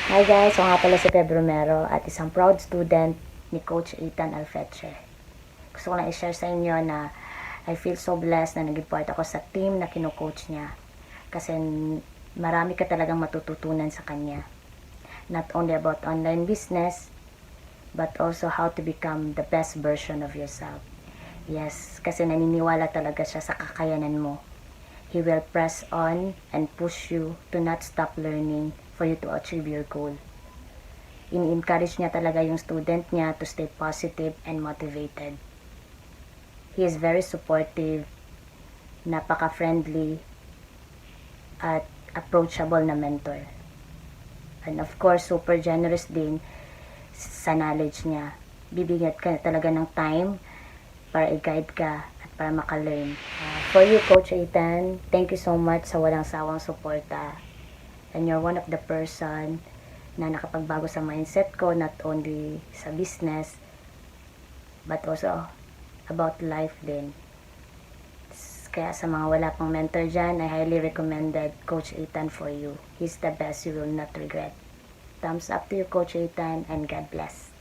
Hi guys, ako nga pala si Feb Romero at isang proud student ni Coach Ethan Alfeche. Gusto ko lang i-share sa inyo na I feel so blessed na naging part ako sa team na kino-coach niya. Kasi marami ka talagang matututunan sa kanya. Not only about online business, but also how to become the best version of yourself. Yes, kasi naniniwala talaga siya sa kakayanan mo. He will press on and push you to not stop learning for you to achieve your goal. In-encourage niya talaga yung student niya to stay positive and motivated. He is very supportive, napaka-friendly, at approachable na mentor. And of course, super generous din sa knowledge niya. Bibigyan ka talaga ng time para i-guide ka at para maka-learn. For you, Coach Ethan, thank you so much sa walang sawang suporta. And you're one of the person na nakapagbago sa mindset ko, not only sa business, but also about life din. Kaya sa mga wala pang mentor dyan, I highly recommended Coach Ethan for you. He's the best, you will not regret. Thumbs up to you, Coach Ethan, and God bless.